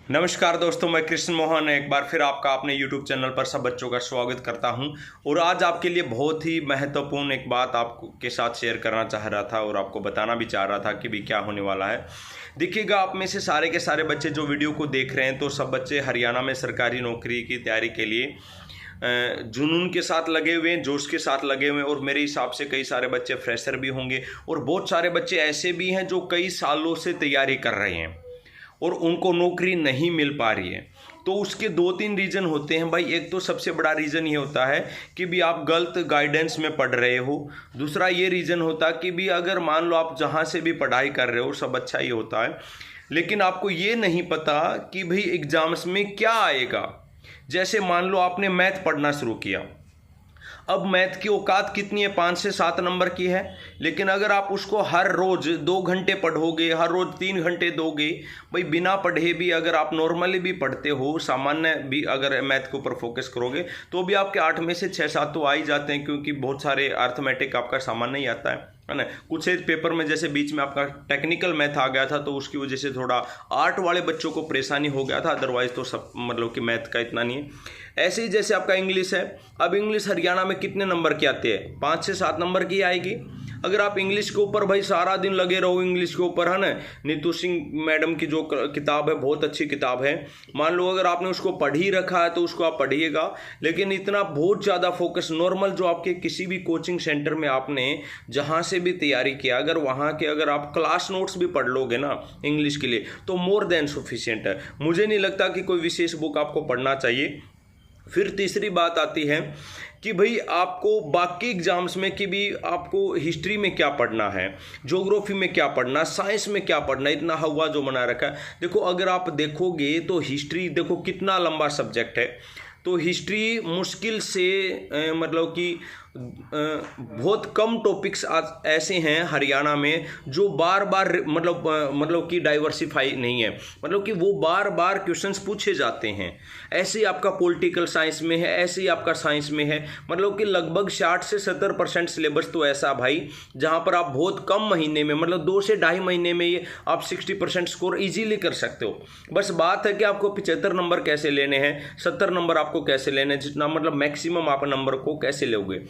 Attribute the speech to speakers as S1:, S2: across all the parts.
S1: नमस्कार दोस्तों, मैं कृष्ण मोहन एक बार फिर आपका अपने YouTube चैनल पर सब बच्चों का स्वागत करता हूं। और आज आपके लिए बहुत ही महत्वपूर्ण एक बात आपके साथ शेयर करना चाह रहा था और आपको बताना भी चाह रहा था कि भी क्या होने वाला है। देखिएगा, आप में से सारे के सारे बच्चे जो वीडियो को देख रहे हैं तो सब बच्चे हरियाणा में सरकारी नौकरी की तैयारी के लिए जुनून के साथ लगे हुए हैं, जोश के साथ लगे हुए हैं। और मेरे हिसाब से कई सारे बच्चे फ्रेशर भी होंगे और बहुत सारे बच्चे ऐसे भी हैं जो कई सालों से तैयारी कर रहे हैं और उनको नौकरी नहीं मिल पा रही है। तो उसके दो तीन रीज़न होते हैं भाई। एक तो सबसे बड़ा रीज़न ये होता है कि भी आप गलत गाइडेंस में पढ़ रहे हो। दूसरा ये रीज़न होता है कि भी अगर मान लो आप जहाँ से भी पढ़ाई कर रहे हो सब अच्छा ही होता है, लेकिन आपको ये नहीं पता कि भाई एग्ज़ाम्स में क्या आएगा। जैसे मान लो आपने मैथ पढ़ना शुरू किया, अब मैथ की औकात कितनी है, 5 से 7 नंबर की है। लेकिन अगर आप उसको हर रोज़ 2 घंटे पढ़ोगे, हर रोज़ 3 घंटे दोगे, भाई बिना पढ़े भी अगर आप नॉर्मली भी पढ़ते हो, सामान्य भी अगर मैथ के ऊपर फोकस करोगे तो भी आपके 8 में से 6-7 तो आ ही जाते हैं, क्योंकि बहुत सारे अर्थमेटिक आपका सामान्य ही आता है ना। कुछ एक पेपर में जैसे बीच में आपका टेक्निकल मैथ आ गया था तो उसकी वजह से थोड़ा आर्ट वाले बच्चों को परेशानी हो गया था, अदरवाइज तो सब मतलब कि मैथ का इतना नहीं है। ऐसे ही जैसे आपका इंग्लिश है, अब इंग्लिश हरियाणा में कितने नंबर की आती है, 5 से 7 नंबर की आएगी। अगर आप इंग्लिश के ऊपर भाई सारा दिन लगे रहो इंग्लिश के ऊपर, है ना। नीतू सिंह मैडम की जो किताब है बहुत अच्छी किताब है, मान लो अगर आपने उसको पढ़ ही रखा है तो उसको आप पढ़िएगा। लेकिन इतना बहुत ज़्यादा फोकस नॉर्मल जो आपके किसी भी कोचिंग सेंटर में आपने जहाँ से भी तैयारी किया, अगर वहाँ के अगर आप क्लास नोट्स भी पढ़ लोगे ना इंग्लिश के लिए तो मोर देन सफिशिएंट है। मुझे नहीं लगता कि कोई विशेष बुक आपको पढ़ना चाहिए। फिर तीसरी बात आती है कि भाई आपको बाकी एग्जाम्स में कि भी आपको हिस्ट्री में क्या पढ़ना है, ज्योग्राफी में क्या पढ़ना, साइंस में क्या पढ़ना, इतना हवा जो बना रखा है। देखो अगर आप देखोगे तो हिस्ट्री देखो कितना लंबा सब्जेक्ट है। तो हिस्ट्री मुश्किल से मतलब कि बहुत कम टॉपिक्स ऐसे हैं हरियाणा में जो बार बार मतलब कि डाइवर्सिफाई नहीं है, मतलब कि वो बार बार क्वेश्चंस पूछे जाते हैं। ऐसे ही आपका पॉलिटिकल साइंस में है, ऐसे ही आपका साइंस में है। मतलब कि लगभग 60 से 70% सिलेबस तो ऐसा भाई जहाँ पर आप बहुत कम महीने में मतलब 2 से ढाई महीने में ये आप 60% स्कोर इजीली कर सकते हो। बस बात है कि आपको 75 नंबर कैसे लेने हैं, 70 नंबर आपको कैसे लेने हैं, जितना मतलब मैक्सिमम आप नंबर को कैसे लोगे।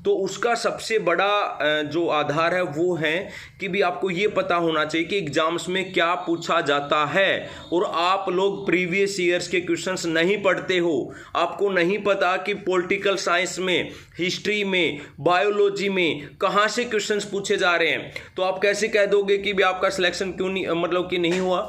S1: तो उसका सबसे बड़ा जो आधार है वो है कि भी आपको ये पता होना चाहिए कि एग्जाम्स में क्या पूछा जाता है। और आप लोग प्रीवियस ईयर्स के क्वेश्चंस नहीं पढ़ते हो, आपको नहीं पता कि पॉलिटिकल साइंस में, हिस्ट्री में, बायोलॉजी में कहाँ से क्वेश्चंस पूछे जा रहे हैं। तो आप कैसे कह दोगे कि भी आपका सिलेक्शन क्यों नहीं मतलब कि नहीं हुआ।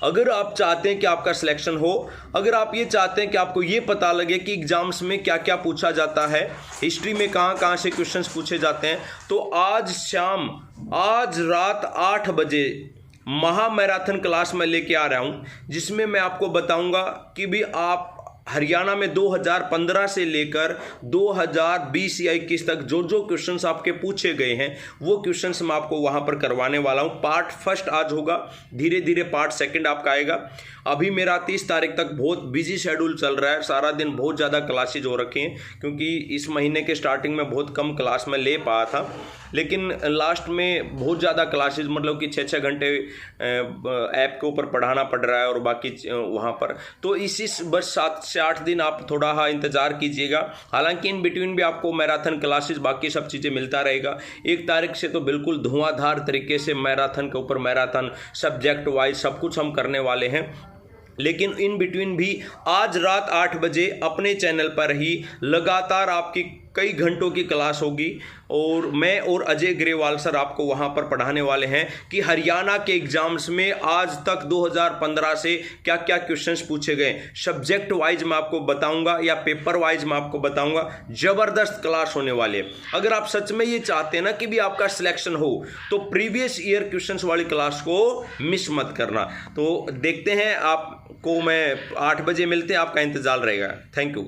S1: अगर आप चाहते हैं कि आपका सिलेक्शन हो, अगर आप ये चाहते हैं कि आपको ये पता लगे कि एग्जाम्स में क्या क्या पूछा जाता है, हिस्ट्री में कहाँ कहाँ से क्वेश्चंस पूछे जाते हैं, तो आज रात 8 बजे महा मैराथन क्लास में लेके आ रहा हूँ, जिसमें मैं आपको बताऊंगा कि भी आप हरियाणा में 2015 से लेकर 2020 या 21 तक जो जो क्वेश्चंस आपके पूछे गए हैं वो क्वेश्चंस मैं आपको वहां पर करवाने वाला हूं। पार्ट फर्स्ट आज होगा, धीरे धीरे पार्ट सेकंड आपका आएगा। अभी मेरा 30 तारीख तक बहुत बिजी शेड्यूल चल रहा है, सारा दिन बहुत ज़्यादा क्लासेज हो रखे हैं, क्योंकि इस महीने के स्टार्टिंग में बहुत कम क्लास में ले पाया था, लेकिन लास्ट में बहुत ज़्यादा क्लासेज मतलब कि 6-6 घंटे ऐप के ऊपर पढ़ाना पड़ रहा है और बाकी वहाँ पर। तो इसी बस 7 से 8 दिन आप थोड़ा इंतज़ार कीजिएगा। हालांकि इन बिटवीन भी आपको मैराथन क्लासेस बाकी सब चीज़ें मिलता रहेगा। 1 तारीख से तो बिल्कुल धुआंधार तरीके से मैराथन के ऊपर मैराथन सब्जेक्ट वाइज सब कुछ हम करने वाले हैं। लेकिन इन बिटवीन भी आज रात 8 बजे अपने चैनल पर ही लगातार आपकी कई घंटों की क्लास होगी और मैं और अजय ग्रेवाल सर आपको वहां पर पढ़ाने वाले हैं कि हरियाणा के एग्जाम्स में आज तक 2015 से क्या क्या क्वेश्चंस पूछे गए। सब्जेक्ट वाइज मैं आपको बताऊंगा या पेपर वाइज मैं आपको बताऊंगा। जबरदस्त क्लास होने वाले हैं। अगर आप सच में ये चाहते हैं ना कि भी आपका सिलेक्शन हो तो प्रीवियस ईयर क्वेश्चंस वाली क्लास को मिस मत करना। तो देखते हैं, आपको मैं 8 बजे मिलते हैं, आपका इंतजार रहेगा। Thank you.